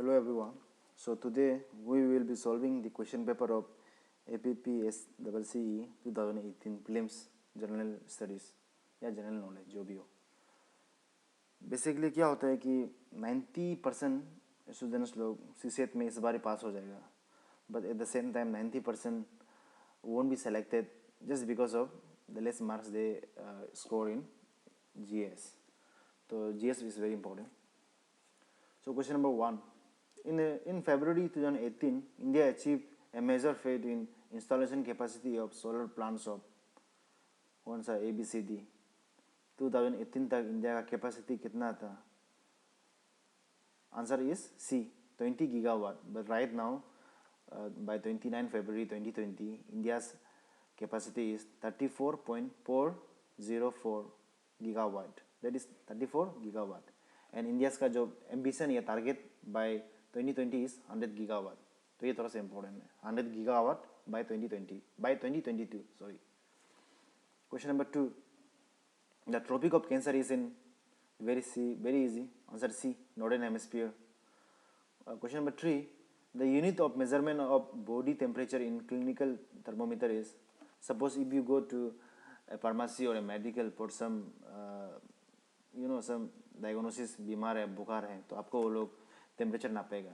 Hello everyone. So today we will be solving the question paper of APPSCCE 2018 Prelims General Studies या general knowledge जो भी हो. Basically क्या होता है कि 90% स्टूडेंट्स लोग CCET में इस बार ही पास हो जाएगा, but at the same time 90% won't be selected just because of the less marks they score in GS. So GS is very important. So question number 1. In February 2018, India achieved a major feat in installation capacity of solar plants of कौन सा ABCD. 2018 तक India का capacity कितना था? Answer is C, 20 gigawatt. But right now, by 29 February 2020, India's capacity is 34.404 gigawatt. That is 34 gigawatt. And India's का जो ambition या target by 2020 is 100 gigawatt. तो ये थोड़ा सा important है. 100 gigawatt by 2022. Sorry. Question number 2. The Tropic of Cancer is in very easy. Answer C, Northern Hemisphere. Question number 3. The unit of measurement of body temperature in clinical thermometer is. Suppose if you go to a pharmacy or a medical for some some diagnosis, बीमार है, बुखार है, तो आपको वो लोग temperature नापेगा.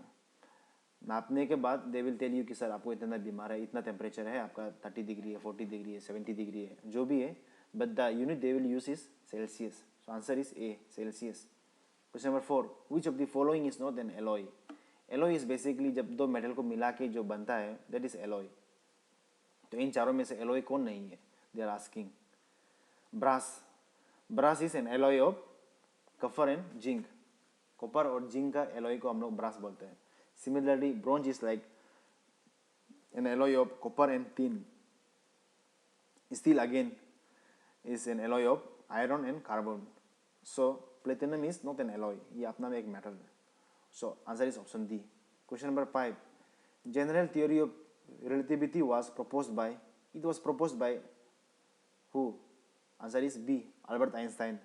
नापने के बाद दे विल टेल यू कि सर आपको इतना बीमार है, इतना टेम्परेचर है, आपका 30 डिग्री है, 40 डिग्री है, 70 डिग्री है, जो भी है, but the unit they will use is Celsius. So answer is a, Celsius. Question number 4. Which of the following is not an alloy? Alloy is basically जब दो मेटल को मिला के जो बनता है, दैट इज एलॉय. तो इन चारों में से एलॉय कौन नहीं है? They are asking. Brass is an alloy of copper and zinc. Copper और जिंक का एलॉय को हम लोग ब्रास बोलते हैं. Similarly, bronze is like an alloy of copper and tin. Steel again is an alloy of iron and carbon. So platinum is not an alloy. ये अपना में एक metal है. So answer is option D. Question number 5. General theory of relativity was proposed by. It was proposed by who? Answer is B, Albert Einstein.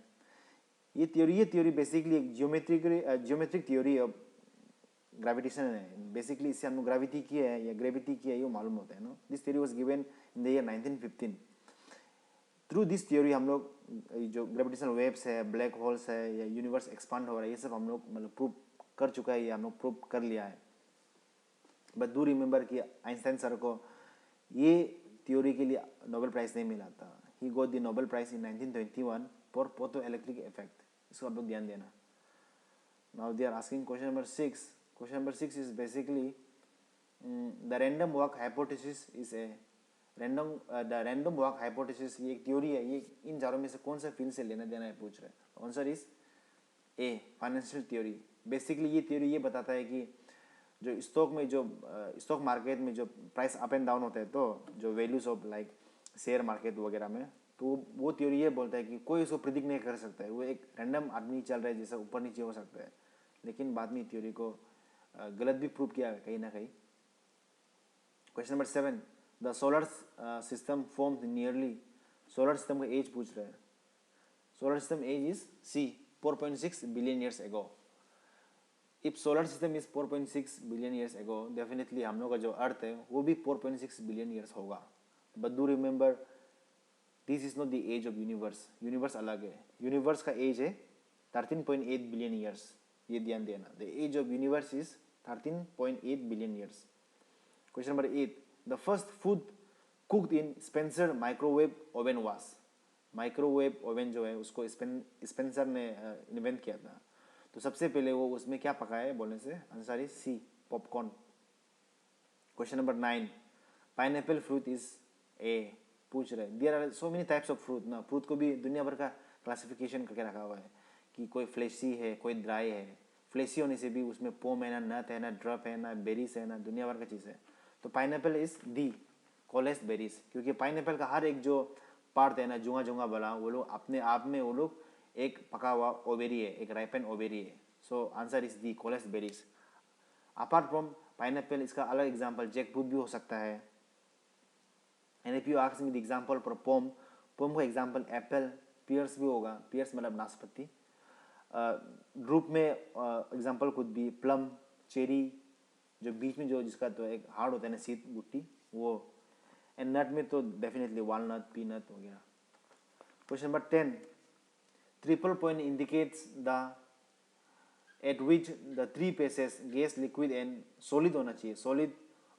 ये theory basically एक geometric theory of gravitation है. Basically इससे हम लोग gravity की है या gravity की है ये मालूम होता है. No, this theory was given in the year 1915. Through this theory हम लोग जो ग्रेविटेशनल वेव्स है, ब्लैक होल्स है या यूनिवर्स एक्सपांड हो रहा है, ये सब हम लोग मतलब प्रूव कर चुका है, ये हम लोग प्रूव कर लिया है. बट डू रिमेंबर कि आइंस्टाइन सर को ये थ्योरी के लिए नोबेल प्राइज नहीं मिला था. He got the Nobel prize in 1921 for photoelectric effect. इसको आप लोग ध्यान देना. Now they are asking question number 6. Question number 6 is basically the random walk hypothesis is a the random walk hypothesis ये एक थ्योरी है. ये इन चारों में से कौन सा फील्ड से लेना देना है पूछ रहे हैं. Answer is a, financial theory. Basically ये थ्योरी ये बताता है कि जो स्टॉक मार्केट में जो प्राइस अप एंड डाउन होता है, तो जो values of like share market वगैरह में, तो वो थ्योरी ये बोलता है कि कोई इसको प्रिडिक्ट नहीं कर सकता है. वो एक रैंडम आदमी चल रहा है जैसा ऊपर नीचे हो सकता है, लेकिन बाद में थ्योरी को गलत भी प्रूव किया कहीं ना कहीं. Question number 7. The solar system formed nearly. Solar system का एज पूछ रहे हैं. Solar system age is C, 4.6 billion years ago. If solar system is 4.6 billion years ago, definitely हम लोग का जो अर्थ है वो भी 4.6 बिलियन ईयर्स होगा. But do remember this is not the age of universe. Universe अलग है. यूनिवर्स का एज है 13.8 बिलियन ईयर्स. ये ध्यान देना. The age of universe is 13.8 billion years. Question number 8. The first food cooked in Spencer microwave oven was. Microwave oven जो है उसको स्पेंसर ने इन्वेंट किया था. तो सबसे पहले वो उसमें क्या पकाया है बोलने से answer is C, popcorn. Question number 9. Pineapple fruit is a पूछ रहे. There are so many types of fruit ना. फ्रूट को भी दुनिया भर का क्लासिफिकेशन करके रखा हुआ है कि कोई फ्लेशी है, कोई ड्राई है. फ्लेशी होने से भी उसमें पोम है ना, नट है ना, ड्रप है ना, बेरीज है ना, दुनिया भर का चीज़ है. तो pineapple is D, coalesced berries. क्योंकि पाइनएप्पल का हर एक जो पार्ट है ना, जुंगा वाला, वो लोग अपने आप में वो लोग एक पका हुआ ओवेरी है, एक राइपन ओवेरी है. So answer is D, coalesced berries. Apart from pineapple इसका अलग एग्जाम्पल जैक फ्रूट भी हो सकता है. And if you ask me the example for pome का एग्जाम्पल एप्पल, पियर्स भी होगा. पियर्स मतलब नाशपाती. ड्रूप में example could be plum, cherry, जो बीच में जो जिसका तो एक हार्ड होता है ना सीत गुट्टी वो, एंड नट में तो डेफिनेटली वालनट, पीनट वगैरह। Question number 10, triple point indicates the at which the three phases gas, liquid and solid होना चाहिए, सॉलिड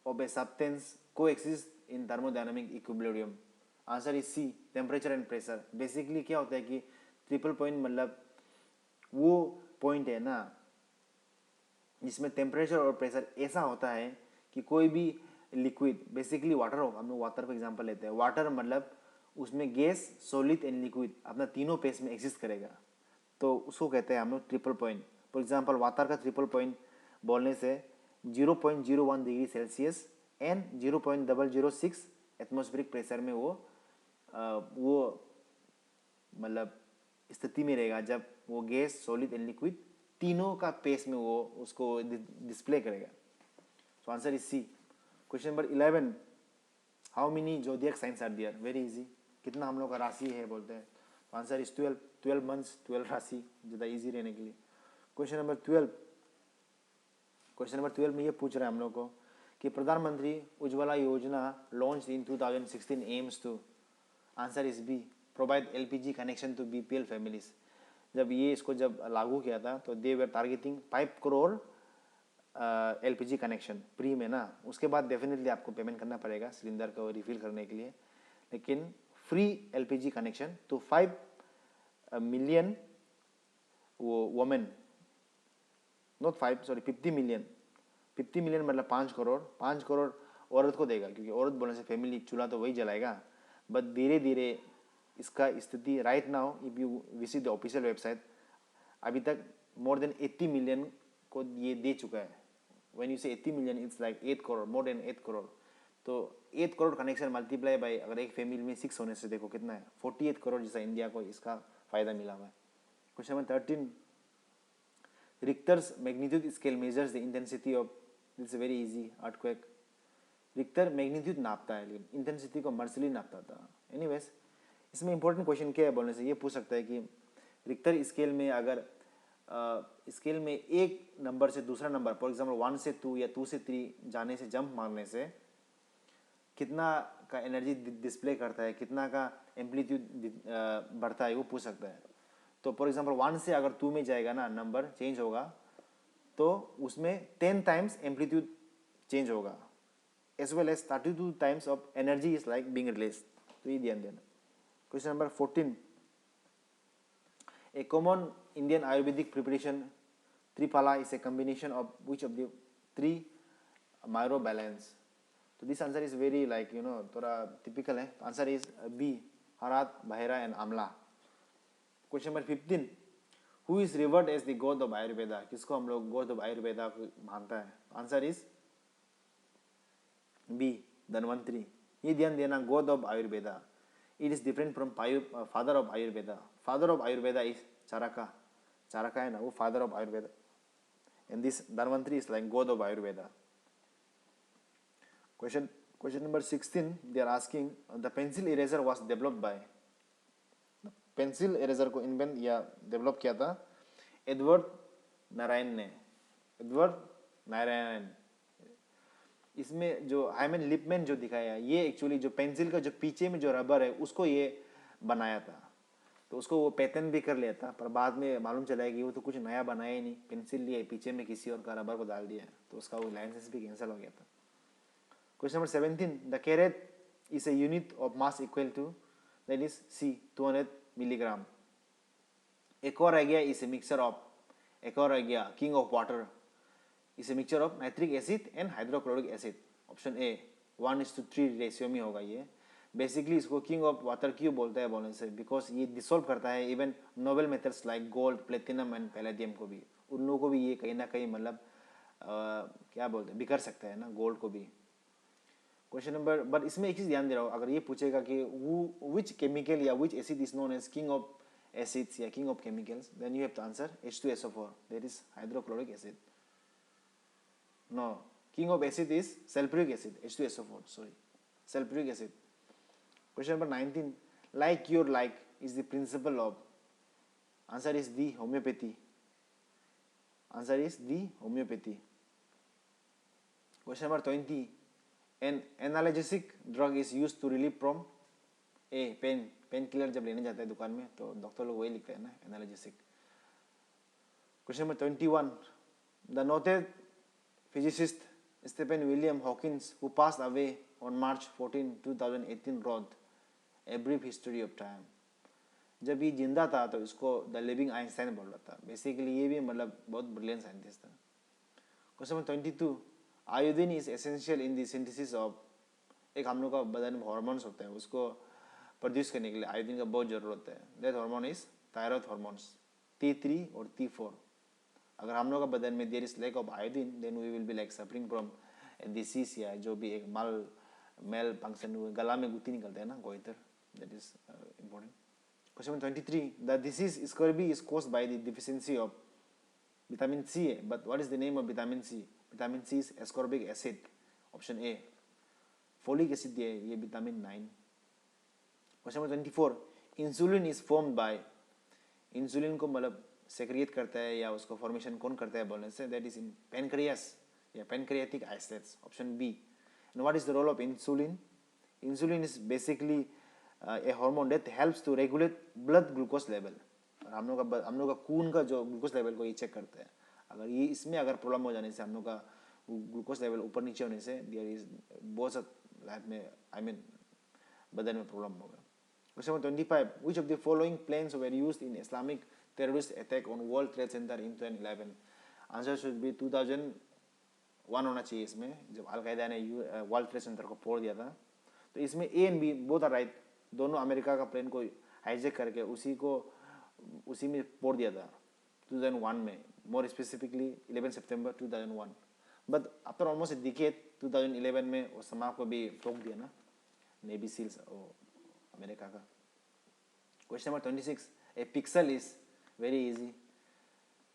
ऑफ ए सब्सटेंस को exist in thermodynamic equilibrium. Answer is C, temperature and pressure. Basically क्या होता है कि triple point मतलब वो point है ना जिसमें टेम्परेचर और प्रेशर ऐसा होता है कि कोई भी लिक्विड, बेसिकली वाटर हो, हम लोग वाटर का एग्जांपल लेते हैं, वाटर मतलब उसमें गैस, सॉलिड एंड लिक्विड अपना तीनों फेस में एग्जिस्ट करेगा, तो उसको कहते हैं हम लोग triple point. For example water का ट्रिपल पॉइंट बोलने से 0.01 degree Celsius and 0.006 atmospheric pressure में वो मतलब स्थिति में रहेगा जब वो गैस, सॉलिड एंड लिक्विड तीनों का पेस में वो उसको डिस्प्ले करेगा। So answer is C. Question number 11, how many zodiac signs are there? Very easy. कितना हम लोग का राशि है बोलते हैं, तो आंसर इज 12, 12 मंथ्स, 12 राशि, ज़्यादा इजी रहने के लिए। क्वेश्चन नंबर 12 में ये पूछ रहा है हम लोग को कि Pradhanmantri Ujjwala Yojana launch in 2016 aims to, answer is B, provide LPG connection to BPL families. जब इसको लागू किया था तो they were targeting 5 crore LPG connection free में ना। उसके बाद डेफिनेटली आपको पेमेंट करना पड़ेगा सिलेंडर को रिफिल करने के लिए, लेकिन फ्री एलपीजी कनेक्शन तो 5 मिलियन वो women, not 5 sorry 50 million, 50 million मतलब 5 करोड़, 5 करोड़ औरत को देगा, क्योंकि औरत बोलने से फैमिली चूल्हा तो वही जलाएगा। बट धीरे धीरे इसका स्थिति right now if you visit the official website, अभी तक मोर देन 80 मिलियन को ये दे चुका है। व्हेन यू से 80 million it's like 8 crore, more than 8 crore. तो 8 करोड़ कनेक्शन मल्टीप्लाई बाय अगर एक फैमिली में 6 होने से देखो कितना है, 48 करोड़ जैसा इंडिया को इसका फायदा मिला हुआ है। Question number 13, Richter's magnitude scale measures the intensity of, this very easy, earthquake. Richter magnitude नापता है लेकिन इंटेंसिटी को मर्सली नापता था। एनीवेज, इसमें इंपॉर्टेंट क्वेश्चन क्या है बोलने से ये पूछ सकता है कि रिक्टर स्केल में अगर स्केल में एक नंबर से दूसरा नंबर, फॉर एग्जाम्पल 1 से 2 या 2 से 3 जाने से, जंप मारने से कितना का एनर्जी डिस्प्ले करता है, कितना का एम्पलीट्यूड बढ़ता है, वो पूछ सकता है। तो फॉर एग्जाम्पल 1 से अगर 2 में जाएगा ना, नंबर चेंज होगा तो उसमें 10 टाइम्स एम्पलीट्यूड चेंज होगा, as well as 32 times of energy is like being release. तो ये ध्यान देना। Question number 14, a common Indian Ayurvedic preparation Triphala is a combination of which of the 3 myrobalance? So this answer is very like थोड़ा typical है। Answer is B, harad, baheda and amla. Question number 15, who is revered as the god of Ayurveda? किसको हम लोग god of Ayurveda मानता है? Answer is B, Dhanvantari. ये ध्यान देना, god of Ayurveda, it is different from father of Ayurveda. Father of Ayurveda is Charaka. Charaka है ना, वो father of Ayurveda. And this Dhanvantari is like god of Ayurveda. Question number 16, they are asking the pencil eraser was developed by, pencil eraser को invent या develop किया था Edward Narayan ने, Edward Narayan. इसमें जो हाइमन लिपमैन जो दिखाया, ये एक्चुअली जो पेंसिल का जो पीछे में जो रबर है उसको ये बनाया था, तो उसको वो पेटेंट भी कर लिया था, पर बाद में मालूम चला कि वो तो कुछ नया बनाया ही नहीं, पेंसिल लिए पीछे में किसी और का रबर को डाल दिया, तो उसका वो लाइसेंस भी कैंसिल हो गया था। Question number 17, the carat is a unit of mass equal to, that is C 200 milligram. एक और आ गया इज ए मिक्सचर ऑफ, एक और आ गया king of water is a mixture of nitric acid and hydrochloric acid. Option A 1:3 ratio में होगा ये। Basically इसको किंग ऑफ वाटर क्यों बोलता है बोलने से, बिकॉज ये डिसॉल्व करता है even Nobel metals like gold, platinum and palladium को भी, उन लोगों को भी ये कहीं ना कहीं मतलब क्या बोलते हैं, बिखर सकता है ना, गोल्ड को भी। क्वेश्चन नंबर, बट इसमें एक चीज ध्यान दे रहा हूँ, अगर ये पूछेगा कि विच केमिकल या which acid is known as king of acids या king of chemicals, then you have to answer H2SO4, that is hydrochloric acid. No, king of acid is sulfuric acid, H2SO4, sorry, sulfuric acid. Question number 19, like your like is the principle of, answer is the homeopathy, answer is the homeopathy. Question number 20, an analgesic drug is use to relieve from a painkiller जब लेने जाते हैं दुकान में तो doctor लोग वही लिखते हैं ना, analgesic. Question number 21, the noted physicist Stephen William Hawkins who passed away on March 14, 2018 wrote a brief history of time. जब ये जिंदा था तो इसको द लिविंग आइंस्टाइन बोल रहा था। बेसिकली ये भी मतलब बहुत ब्रिलियंट साइंटिस्ट था। Question number 22, iodine is essential in the synthesis of, एक हम लोग का बदन में हार्मोन्स होता है उसको प्रोड्यूस करने के लिए आयोडीन का बहुत जरूरत होता है। That hormone is thyroid hormones T3 और T4। अगर हम लोग का बदन में there is lack of iodine then we will be like suffering from disease या जो भी एक मेल फंक्शन हुए, गला में गुत्ती निकलते हैं ना goitre, that is important. Question 23, the disease scurvy is caused by the deficiency of vitamin C है, but what is the name of vitamin C? Vitamin C is ascorbic acid, option A. Folic acid ये vitamin 9। Question number 24, insulin is formed by, insulin को मतलब सेक्रिएट करता है या उसको formation कौन करता है बोलने से, दैट इज इन पेनक्रियास या pancreatic islets, option B. And what is the role of insulin? Insulin is basically a hormone that helps to regulate blood glucose level. हम लोग का खून का जो ग्लूकोज लेवल को ये चेक करता है। अगर ये इसमें अगर प्रॉब्लम हो जाने से हम लोग का ग्लूकोज लेवल ऊपर नीचे होने से देयर इज बहुत सा लाइफ में बदन में प्रॉब्लम होगा। Question number 25, which of the following planes were used in Islamic terrorist attack on World Trade Center in 2011? Answer should B 2001 होना चाहिए इसमें, जब अलकायदा ने वर्ल्ड ट्रेड सेंटर को फोड़ दिया था। तो इसमें A and B both are right, दोनों अमेरिका का प्लेन को हाईजैक करके उसी में फोड़ दिया था 2001 में, मोर स्पेसिफिकली 11 सितंबर 2001। But after almost a decade 2011 में वो समाज को भी ठोक दिया ना, नेवी सील्स अमेरिका का। Question number 26, a pixel is very easy,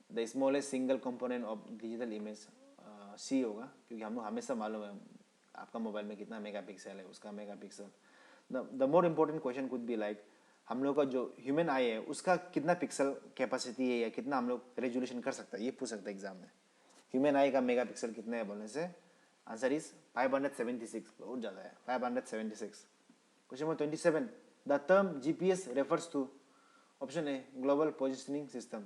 the smallest single component of digital image, C होगा, क्योंकि हम लोग हमेशा मालूम है आपका मोबाइल में कितना मेगापिक्सल है, उसका megapixel. The more important question could be like, हम लोग का जो ह्यूमन आई है उसका कितना पिक्सल कैपेसिटी है या कितना हम लोग रेजोल्यूशन कर सकता है, ये पूछ सकता है एग्जाम में। ह्यूमन आई का मेगापिक्सल कितना है बोलने से आंसर इज 576, बहुत ज़्यादा है 576। Question number 27, the term GPS refers to, option A, global positioning system,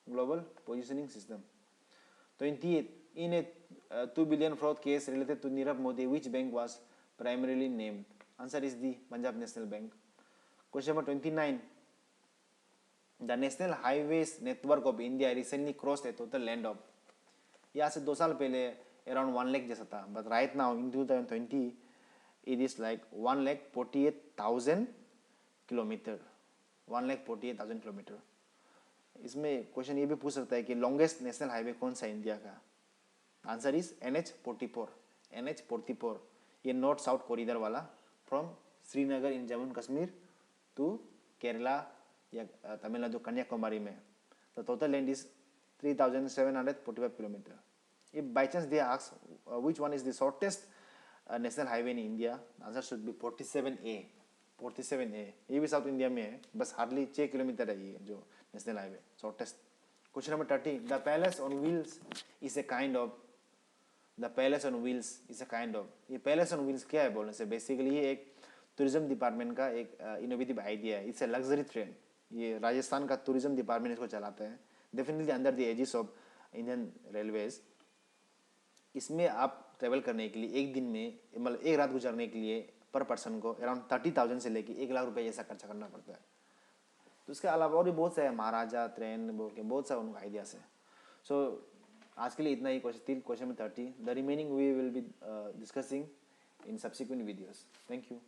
global positioning system। 28, in a 2 billion fraud case related to Nirav Modi, which bank was primarily named? Answer is the Punjab National Bank। Question number 29, the National Highways Network of India recently crossed a total land of, यहाँ से 2 साल पहले around 1 lakh जैसा था, but right now in 2020 it is like 1,48,000 kilometre, 1,48,000 kilometre. इसमें question ये भी पूछ सकता है कि लॉन्गेस्ट नेशनल हाईवे कौन सा इंडिया का? Answer is NH44। ये नॉर्थ साउथ कॉरिडोर वाला from Srinagar in Jammu Kashmir to Kerala या तमिलनाडु कन्याकुमारी में। The total length is 3,745 kilometre. If by chance they ask which one is the shortest national highway in India, answer should be 47A। ये भी south India में है, बस hardly 6 kilometre है ये जो national highway shortest. Question number 30, the palace on wheels is a kind of, the palace on wheels is a kind of, ये palace on wheels क्या है बोलने से बेसिकली ये एक टूरिज्म डिपार्टमेंट का एक इनोवेटिव आइडिया है। इट्स ए लग्जरी ट्रेन, ये राजस्थान का टूरिज्म डिपार्टमेंट इसको चलाता है, definitely under the aegis of Indian railways. इसमें आप ट्रेवल करने के लिए एक दिन में मतलब एक रात गुजारने के लिए पर पर्सन को अराउंड 30,000 से लेके 1 लाख रुपए जैसा खर्चा करना पड़ता है। तो उसके अलावा और भी बहुत से महाराजा ट्रेन बोल के बहुत सा उनका आइडियाज है। सो आज के लिए इतना ही क्वेश्चन में 30, the remaining we will be discussing in subsequent videos. Thank you.